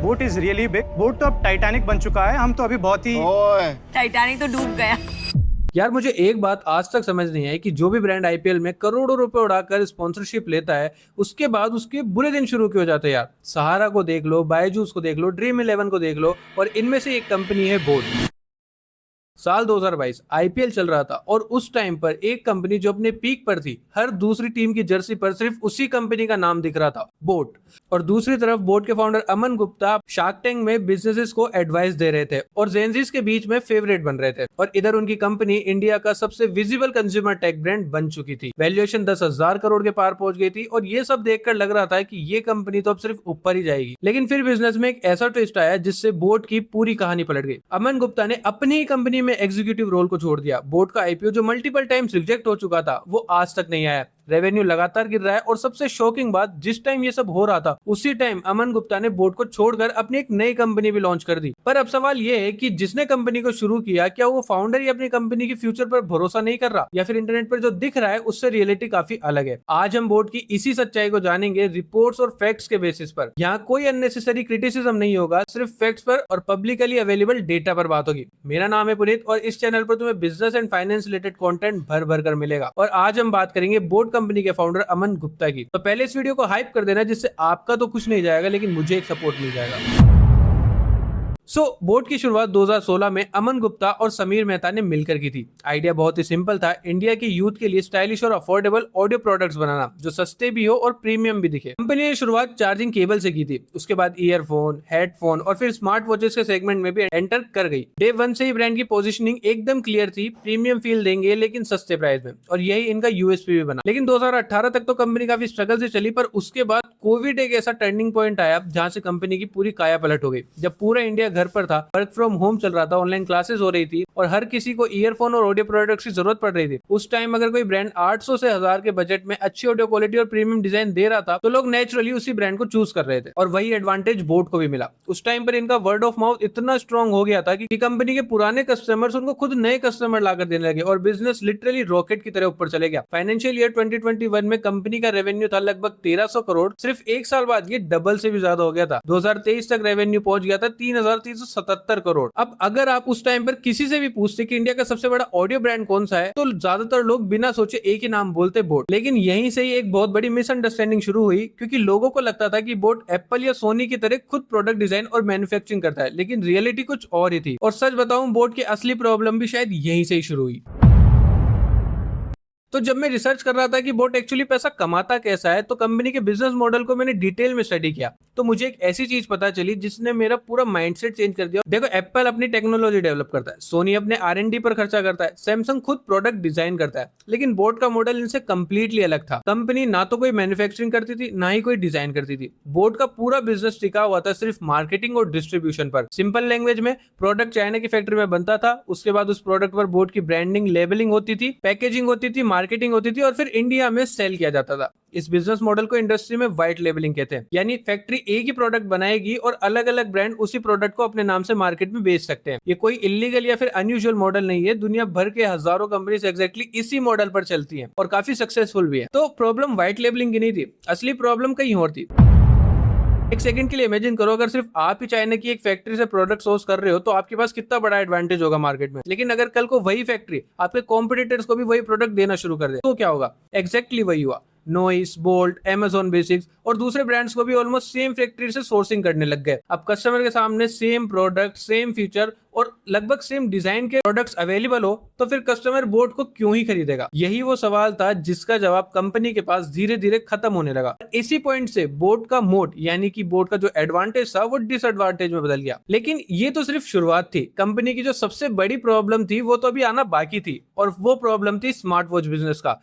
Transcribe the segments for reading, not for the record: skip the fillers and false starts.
Boat is really big. Boat तो अब Titanic बन चुका है, हम तो अभी बहुत ही टाइटैनिक तो डूब गया। यार मुझे एक बात आज तक समझ नहीं आई कि जो भी ब्रांड आईपीएल में करोड़ों रुपए उड़ाकर स्पॉन्सरशिप लेता है, उसके बाद उसके बुरे दिन शुरू क्यों हो जाते हैं यार। सहारा को देख लो, बायजूस को देख लो, ड्रीम 11 को देख लो, और इनमें से एक कंपनी है बोट। साल 2022 आईपीएल चल रहा था और उस टाइम पर एक कंपनी जो अपने पीक पर थी, हर दूसरी टीम की जर्सी पर सिर्फ उसी कंपनी का नाम दिख रहा था, बोट। और दूसरी तरफ बोट के founder Aman Gupta shark tank में बिजनेसेस को एडवाइस दे रहे थे और जेनजीज के बीच में फेवरेट बन रहे थे। और इधर उनकी कंपनी इंडिया का सबसे विजिबल कंज्यूमर टेक ब्रांड बन चुकी थी। वैल्यूएशन 10,000 करोड़ के पार पहुंच गई थी और ये सब देखकर लग रहा था कि ये कंपनी तो अब सिर्फ ऊपर ही जाएगी। लेकिन फिर बिजनेस में एक ऐसा ट्विस्ट आया जिससे बोट की पूरी कहानी पलट गई। अमन गुप्ता ने अपनी ही कंपनी में एग्जीक्यूटिव रोल को छोड़ दिया। बोट का आईपीओ जो मल्टीपल टाइम्स रिजेक्ट हो चुका था, वो आज तक नहीं आया। रेवेन्यू लगातार गिर रहा है और सबसे शॉकिंग बात, जिस टाइम ये सब हो रहा था उसी टाइम अमन गुप्ता ने बोट को छोड़कर अपनी एक नई कंपनी भी लॉन्च कर दी। पर अब सवाल ये है कि जिसने कंपनी को शुरू किया, क्या वो फाउंडर ही अपनी कंपनी के फ्यूचर पर भरोसा नहीं कर रहा, या फिर इंटरनेट पर जो दिख रहा है उससे रियलिटी काफी अलग है। आज हम बोट की इसी सच्चाई को जानेंगे रिपोर्ट्स और फैक्ट्स के बेसिस पर। यहाँ कोई अननेसेसरी क्रिटिसिज्म नहीं होगा, सिर्फ फैक्ट्स पर और पब्लिकली अवेलेबल डेटा पर बात होगी। मेरा नाम है पुनीत और इस चैनल पर तुम्हें business and finance related content भर भर कर मिलेगा। और आज हम बात करेंगे बोट कंपनी के फाउंडर अमन गुप्ता की। तो पहले इस वीडियो को हाइप कर देना, जिससे आपका तो कुछ नहीं जाएगा लेकिन मुझे एक सपोर्ट मिल जाएगा। बोट की शुरुआत 2016 में अमन गुप्ता और समीर मेहता ने मिलकर की थी। आइडिया बहुत ही सिंपल था, इंडिया के यूथ के लिए स्टाइलिश और अफोर्डेबल ऑडियो प्रोडक्ट्स बनाना जो सस्ते भी हो और प्रीमियम भी दिखे। कंपनी ने शुरुआत चार्जिंग केबल से की थी, उसके बाद ईयरफोन, हेडफोन और फिर स्मार्ट वॉचेस के सेगमेंट में भी एंटर कर गई। डे 1 से ही ब्रांड की पोजीशनिंग एकदम क्लियर थी, प्रीमियम फील देंगे लेकिन सस्ते प्राइस में, और यही इनका यूएसपी भी बना। लेकिन 2018 तक तो कंपनी काफी स्ट्रगल से चली, पर उसके बाद कोविड एक ऐसा टर्निंग पॉइंट आया जहां से कंपनी की पूरी काया पलट हो गई। जब पूरा इंडिया घर पर था, वर्क फ्रॉम होम चल रहा था, ऑनलाइन क्लासेस हो रही थी और हर किसी को ईयरफोन और ऑडियो प्रोडक्ट्स की जरूरत पड़ रही थी। उस टाइम अगर कोई ब्रांड 800 से 1000 के बजट में अच्छी ऑडियो क्वालिटी और प्रीमियम डिजाइन दे रहा था, तो लोग नेचुरली उसी ब्रांड को चूज कर रहे थे। और वही एडवांटेज बोट को भी मिला। उस टाइम पर इनका वर्ड ऑफ माउथ इतना स्ट्रॉन्ग हो गया था कि कंपनी के पुराने कस्टमर्स उनको खुद नए कस्टमर लाकर देने लगे और बिजनेस लिटरली रॉकेट की तरह ऊपर चले गया। फाइनेंशियल ईयर 2021 में कंपनी का रेवेन्यू था लगभग 1300 करोड़। सिर्फ एक साल बाद ये डबल से भी ज्यादा हो गया था। 2023 तक रेवेन्यू पहुंच गया था 3377 करोड़। अब अगर आप उस टाइम पर किसी से भी पूछते कि इंडिया का सबसे बड़ा ऑडियो ब्रांड कौन सा है, तो ज्यादातर लोग बिना सोचे एक ही नाम बोलते, बोट। लेकिन यहीं से ही एक बहुत बड़ी मिसअंडरस्टैंडिंग शुरू हुई, क्योंकि लोगों को लगता था कि बोट एप्पल या सोनी की तरह खुद प्रोडक्ट डिजाइन और मैन्युफैक्चरिंग करता है, लेकिन रियलिटी कुछ और ही थी। और सच बताऊं, बोट की असली प्रॉब्लम भी शायद यहीं से ही शुरू हुई। तो जब मैं रिसर्च कर रहा था कि बोट एक्चुअली पैसा कमाता कैसा है, तो कंपनी के बिजनेस मॉडल को मैंने डिटेल में स्टडी किया, तो मुझे एक ऐसी चीज पता चली जिसने मेरा पूरा माइंडसेट चेंज कर दिया। देखो, एप्पल अपनी टेक्नोलॉजी डेवलप करता है, सोनी अपने R&D पर खर्चा करता है, सैमसंग खुद प्रोडक्ट डिजाइन करता है, लेकिन बोट का मॉडल इनसे कंप्लीटली अलग था। कंपनी ना तो कोई मैन्युफैक्चरिंग करती थी, ना ही कोई डिजाइन करती थी। बोट का पूरा बिजनेस टिका हुआ था सिर्फ मार्केटिंग और डिस्ट्रीब्यूशन पर। सिंपल लैंग्वेज में, प्रोडक्ट चाइना की फैक्ट्री में बनता था, उसके बाद उस प्रोडक्ट पर बोट की ब्रांडिंग, लेबलिंग होती थी, पैकेजिंग होती थी, मार्केटिंग होती थी और फिर इंडिया में सेल किया जाता था। इस बिजनेस मॉडल को इंडस्ट्री में व्हाइट लेबलिंग कहते हैं, यानी फैक्ट्री एक ही प्रोडक्ट बनाएगी और अलग अलग ब्रांड उसी प्रोडक्ट को अपने नाम से मार्केट में बेच सकते हैं। ये कोई इलीगल या फिर अनयूजुअल मॉडल नहीं है। दुनिया भर के हजारों कंपनीज एग्जैक्टली इसी मॉडल पर चलती हैं और काफी सक्सेसफुल भी है। तो प्रॉब्लम व्हाइट लेबलिंग की नहीं थी, असली प्रॉब्लम कहीं और थी। एक सेकंड के लिए इमेजिन करो, अगर सिर्फ आप ही चाइना की एक फैक्ट्री से प्रोडक्ट सोर्स कर रहे हो, तो आपके पास कितना बड़ा एडवांटेज होगा मार्केट में। लेकिन अगर कल को वही फैक्ट्री आपके कॉम्पिटिटर्स को भी वही प्रोडक्ट देना शुरू कर दे, तो क्या होगा? एग्जैक्टली वही हुआ। नॉइस, बोल्ट, Amazon बेसिक्स और दूसरे ब्रांड्स को भी ऑलमोस्ट सेम फैक्ट्री से सोर्सिंग करने लग गए। अब कस्टमर के सामने सेम प्रोडक्ट, सेम फीचर और लगभग सेम डिजाइन के प्रोडक्ट्स अवेलेबल हो, तो फिर कस्टमर बोट को क्यों ही खरीदेगा? यही वो सवाल था जिसका जवाब कंपनी के पास धीरे धीरे खत्म होने लगा। इसी पॉइंट से बोट का मोट, यानी कि बोट का जो एडवांटेज था, वो डिसएडवांटेज में बदल गया। लेकिन ये तो सिर्फ शुरुआत थी। कंपनी की जो सबसे बड़ी प्रॉब्लम थी, वो तो अभी आना बाकी थी, और वो प्रॉब्लम थी स्मार्ट वॉच बिजनेस का।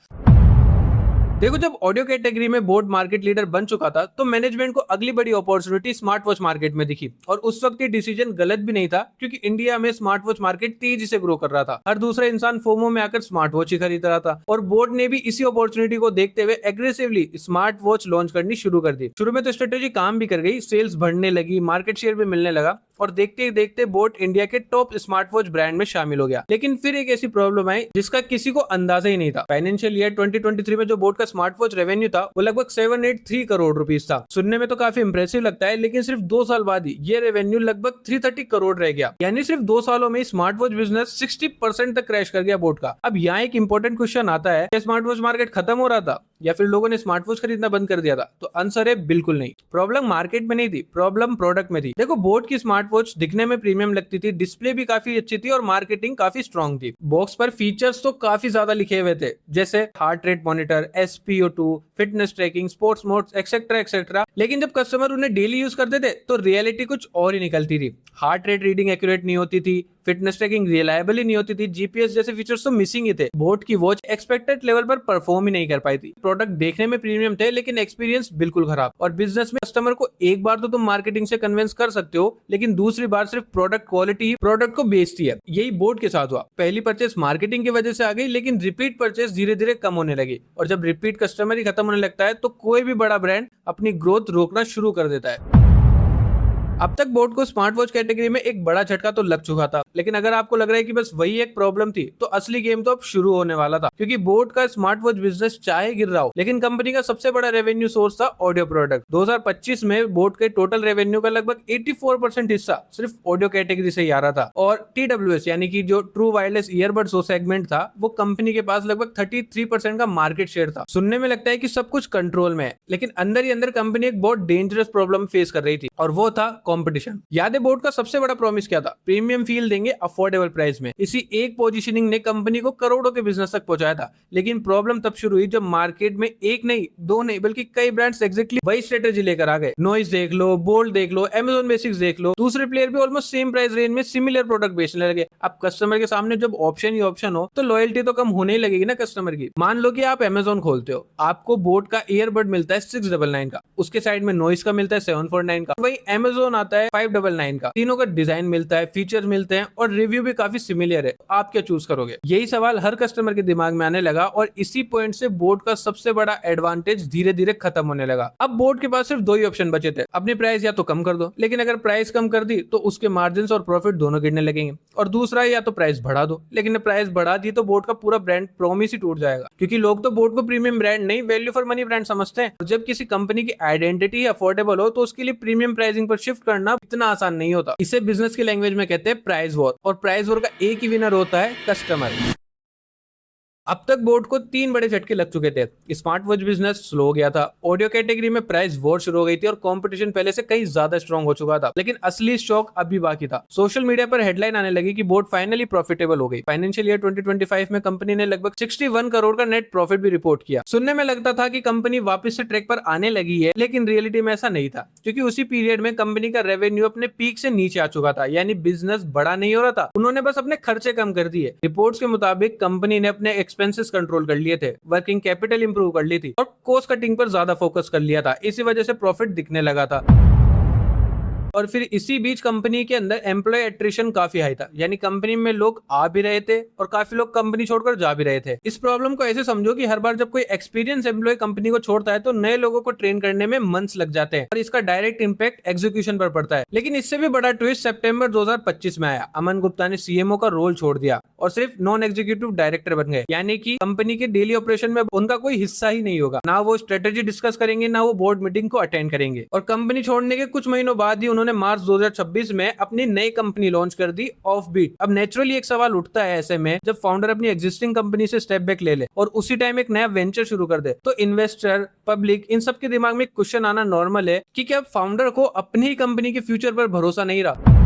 देखो, जब ऑडियो कैटेगरी में बोट मार्केट लीडर बन चुका था, तो मैनेजमेंट को अगली बड़ी अपॉर्चुनिटी स्मार्ट वॉच मार्केट में दिखी। और उस वक्त ये डिसीजन गलत भी नहीं था, क्योंकि इंडिया में स्मार्ट वॉच मार्केट तेजी से ग्रो कर रहा था। हर दूसरा इंसान फोमो में आकर स्मार्ट वॉच ही खरीद रहा था, और बोट ने भी इसी अपॉर्चुनिटी को देखते हुए एग्रेसिवली स्मार्ट वॉच लॉन्च करनी शुरू कर दी। शुरू में तो स्ट्रेटेजी काम भी कर गई, सेल्स बढ़ने लगी, मार्केट शेयर भी मिलने लगा, और देखते ही देखते बोट इंडिया के टॉप स्मार्ट वॉच ब्रांड में शामिल हो गया। लेकिन फिर एक ऐसी प्रॉब्लम आई जिसका किसी को अंदाजा ही नहीं था। फाइनेंशियल ईयर 2023 में जो बोट का स्मार्ट वॉच रेवेन्यू था वो लगभग 783 करोड़ रुपीस था। सुनने में तो काफी इंप्रेसिव लगता है, लेकिन सिर्फ 2 साल बाद ही ये रेवेन्यू लगभग 330 करोड़ रह गया। यानी सिर्फ 2 सालों में स्मार्ट वॉच बिजनेस 60% तक क्रैश कर गया बोट का। अब यहाँ एक इंपॉर्टेंट क्वेश्चन आता है, क्या स्मार्ट वॉच मार्केट खत्म हो रहा था या फिर लोगों ने स्मार्ट वॉच खरीदना बंद कर दिया था? तो आंसर है बिल्कुल नहीं। प्रॉब्लम मार्केट में नहीं थी, प्रॉब्लम प्रोडक्ट में थी। देखो, बोट की स्मार्ट वॉच दिखने में प्रीमियम लगती थी, डिस्प्ले भी काफी अच्छी थी और मार्केटिंग काफी स्ट्रॉन्ग थी। बॉक्स पर फीचर्स तो काफी ज्यादा लिखे हुए थे, जैसे heart rate monitor, SpO2, fitness tracking, sports modes, etcetera etcetera. लेकिन जब कस्टमर उन्हें डेली यूज करते थे तो रियलिटी कुछ और ही निकलती थी। हार्ट रेट रीडिंग एक्यूरेट नहीं होती थी, फिटनेस ट्रैकिंग रिलायबल ही नहीं होती थी, GPS जैसे फीचर्स तो मिसिंग ही थे। बोट की वॉच एक्सपेक्टेड लेवल पर परफॉर्म ही नहीं कर पाई थी। प्रोडक्ट देखने में प्रीमियम थे लेकिन एक्सपीरियंस बिल्कुल खराब। और बिजनेस में कस्टमर को एक बार तो तुम मार्केटिंग से कन्विंस कर सकते हो, लेकिन दूसरी बार सिर्फ प्रोडक्ट क्वालिटी ही प्रोडक्ट को बेचती है। यही बोट के साथ हुआ। पहली परचेस मार्केटिंग की वजह से आ गई, लेकिन रिपीट परचेस धीरे धीरे कम होने लगी। और जब रिपीट कस्टमर ही खत्म होने लगता है तो कोई भी बड़ा ब्रांड अपनी ग्रोथ रोकना शुरू कर देता है। अब तक बोट को स्मार्ट वॉच कैटेगरी में एक बड़ा झटका तो लग चुका था, लेकिन अगर आपको लग रहा है कि बस वही एक प्रॉब्लम थी तो असली गेम तो अब शुरू होने वाला था। क्योंकि बोट का स्मार्ट वॉच बिजनेस चाहे गिर रहा हो, लेकिन कंपनी का सबसे बड़ा रेवेन्यू सोर्स था ऑडियो प्रोडक्ट। 2025 में बोट के टोटल रेवेन्यू का लगभग 84% हिस्सा सिर्फ ऑडियो कैटेगरी से ही आ रहा था। और TWS यानी कि जो ट्रू वायरलेस ईयरबड्स सेगमेंट था, वो कंपनी के पास लगभग 33% का मार्केट शेयर था। सुनने में लगता है कि सब कुछ कंट्रोल में है, लेकिन अंदर ही अंदर कंपनी एक बहुत डेंजरस प्रॉब्लम फेस कर रही थी, और वो था कंपटीशन। याद है बोट का सबसे बड़ा प्रॉमिस क्या था? प्रीमियम फील देंगे अफोर्डेबल प्राइस में। इसी एक पोजीशनिंग ने कंपनी को करोड़ों के बिजनेस तक पहुंचाया था। लेकिन प्रॉब्लम तब शुरू हुई जब मार्केट में एक नहीं, दो नहीं, बल्कि कई ब्रांड्स एग्जैक्टली वही स्ट्रेटेजी लेकर आ गए। नॉइस देख लो, बोल्ट देख लो, Amazon बेसिक्स देख लो, दूसरे प्लेयर भी ऑलमोस्ट सेम प्राइस रेंज में सिमिलर प्रोडक्ट बेचने लगे। अब कस्टमर के सामने जब ऑप्शन ही ऑप्शन हो तो लॉयल्टी तो कम होने ही लगेगी ना कस्टमर की। मान लो कि आप Amazon खोलते हो, आपको बोट का ईयरबड मिलता है 699 का, उसके साइड में नॉइस का मिलता है 749 का, वही Amazon आता है 599 का। तीनों का डिजाइन मिलता है, फीचर मिलते हैं और रिव्यू भी काफी सिमिलर है। आप क्या चूज करोगे? यही सवाल हर कस्टमर के दिमाग में आने लगा और इसी पॉइंट से बोट का सबसे बड़ा एडवांटेज धीरे धीरे खत्म होने लगा। अब बोट के पास सिर्फ दो ही ऑप्शन बचे थे, अपनी प्राइस या तो कम कर दो, लेकिन अगर प्राइस कम कर दी तो उसके मार्जिन और प्रॉफिट दोनों गिरने लगेंगे, और दूसरा या तो प्राइस बढ़ा दो, लेकिन प्राइस बढ़ा दी तो बोट का पूरा ब्रांड प्रॉमिस ही टूट जाएगा। क्योंकि लोग तो बोट को प्रीमियम ब्रांड नहीं, वैल्यू फॉर मनी ब्रांड समझते हैं। और जब किसी कंपनी की आइडेंटिटी अफोर्डेबल हो तो उसके लिए प्रीमियम प्राइसिंग पर शिफ्ट करना इतना आसान नहीं होता। इसे बिजनेस की लैंग्वेज में कहते हैं प्राइस वॉर, और प्राइस वॉर का एक ही विनर होता है कस्टमर। अब तक बोट को 3 बड़े झटके लग चुके थे। स्मार्ट वॉच बिजनेस स्लो हो गया था, ऑडियो कैटेगरी में प्राइस वॉर शुरू हो गई थी और कंपटीशन पहले से कहीं ज्यादा स्ट्रांग हो चुका था। लेकिन असली शॉक अभी बाकी था। सोशल मीडिया पर हेडलाइन आने लगी कि बोट फाइनली प्रॉफिटेबल हो गई। फाइनेंशियल ईयर 2025 में कंपनी ने लगभग 61 करोड़ का नेट प्रॉफिट भी रिपोर्ट किया। सुनने में लगता था कि कंपनी वापस से ट्रैक पर आने लगी है, लेकिन रियलिटी में ऐसा नहीं था। क्योंकि उसी पीरियड में कंपनी का रेवेन्यू अपने पीक से नीचे आ चुका था, यानी बिजनेस बड़ा नहीं हो रहा था। उन्होंने बस अपने खर्चे कम कर दिए। रिपोर्ट्स के मुताबिक कंपनी ने अपने एक्सपेंसेस कंट्रोल कर लिए थे, वर्किंग कैपिटल इंप्रूव कर ली थी और कॉस्ट कटिंग पर ज्यादा फोकस कर लिया था। इसी वजह से प्रॉफिट दिखने लगा था। और फिर इसी बीच कंपनी के अंदर एम्प्लॉय एट्रिशन काफी हाई था, यानी कंपनी में लोग आ भी रहे थे और काफी लोग कंपनी छोड़कर जा भी रहे थे। इस प्रॉब्लम को ऐसे समझो कि हर बार जब कोई एक्सपीरियंस एम्प्लॉय कंपनी को छोड़ता है तो नए लोगों को ट्रेन करने में मंथ्स लग जाते हैं और इसका डायरेक्ट इंपैक्ट एग्जीक्यूशन पर पड़ता है। लेकिन इससे भी बड़ा ट्विस्ट सितंबर 2025 में आया। अमन गुप्ता ने CMO का रोल छोड़ दिया और सिर्फ नॉन एग्जीक्यूटिव डायरेक्टर बन गए, यानी कि कंपनी के डेली ऑपरेशन में उनका कोई हिस्सा ही नहीं होगा। ना वो स्ट्रेटेजी डिस्कस करेंगे, ना वो बोर्ड मीटिंग को अटेंड करेंगे। और कंपनी छोड़ने के कुछ महीनों बाद ही उन्होंने मार्च 2026 में अपनी नई कंपनी लॉन्च कर दी, ऑफबीट। अब नेचुरली एक सवाल उठता है ऐसे में, जब फाउंडर अपनी एग्जिस्टिंग कंपनी से स्टेप बैक ले ले और उसी टाइम एक नया वेंचर शुरू कर दे, तो इन्वेस्टर, पब्लिक, इन सब के दिमाग में क्वेश्चन आना नॉर्मल है कि क्या फाउंडर को अपनी ही कंपनी के फ्यूचर पर भरोसा नहीं रहा।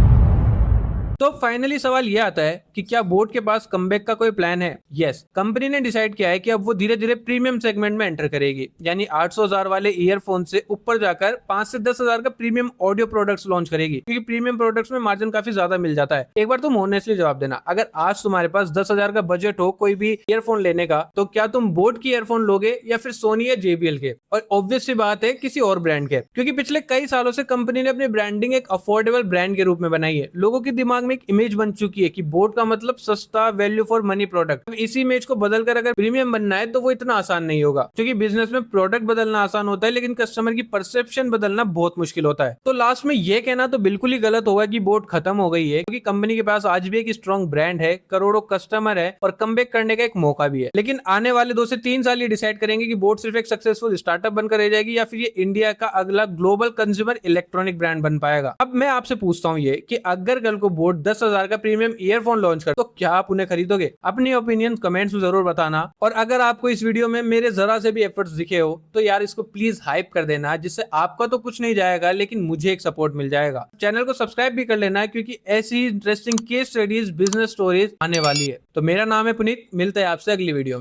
तो फाइनली सवाल यह आता है कि क्या बोट के पास कमबैक का कोई प्लान है? यस, कंपनी ने डिसाइड किया है कि अब वो धीरे धीरे प्रीमियम सेगमेंट में एंटर करेगी, यानी 800,000 वाले ईयरफोन से ऊपर जाकर 5 से 10,000 का प्रीमियम ऑडियो प्रोडक्ट्स लॉन्च करेगी। क्योंकि प्रीमियम प्रोडक्ट्स में मार्जिन काफी ज्यादा मिल जाता है। एक बार तुम ऑनेस्टली जवाब देना, अगर आज तुम्हारे पास 10,000 का बजट हो कोई भी ईयरफोन लेने का, तो क्या तुम बोट की ईयरफोन लोगे या फिर सोनी या JBL के? और ऑब्वियस सी बात है किसी और ब्रांड के, क्योंकि पिछले कई सालों से कंपनी ने अपनी ब्रांडिंग एक अफोर्डेबल ब्रांड के रूप में बनाई है। लोगों के दिमाग में एक इमेज बन चुकी है कि बोट का मतलब सस्ता, वैल्यू फॉर मनी प्रोडक्ट। इसी इमेज को बदलकर अगर प्रीमियम बनना है तो वो इतना आसान नहीं होगा, क्योंकि बिजनेस में प्रोडक्ट बदलना आसान होता है लेकिन कस्टमर की परसेप्शन बदलना बहुत मुश्किल होता है। तो लास्ट में ये कहना तो बिल्कुल ही गलत होगा कि बोट खत्म हो गई है, क्योंकि कंपनी के पास आज भी एक स्ट्रॉन्ग ब्रांड है, करोड़ों कस्टमर है और कमबैक करने का एक मौका भी है। लेकिन आने वाले 2 से 3 साल ये डिसाइड करेंगे कि बोट सिर्फ एक सक्सेसफुल स्टार्टअप बनकर रह जाएगी या फिर ये इंडिया का अगला ग्लोबल कंज्यूमर इलेक्ट्रॉनिक ब्रांड बन पाएगा। अब मैं आपसे पूछता हूँ ये कि अगर कल को बोट 10,000 का प्रीमियम ईयरफोन लॉन्च कर तो क्या आप उन्हें खरीदोगे? अपनी ओपिनियन कमेंट्स में जरूर बताना। और अगर आपको इस वीडियो में मेरे जरा से भी एफर्ट्स दिखे हो तो यार इसको प्लीज हाइप कर देना, जिससे आपका तो कुछ नहीं जाएगा लेकिन मुझे एक सपोर्ट मिल जाएगा। चैनल को सब्सक्राइब भी कर लेना, क्योंकि ऐसी interesting case studies, business stories आने वाली है। तो मेरा नाम है पुनीत, मिलते हैं आपसे अगली वीडियो में।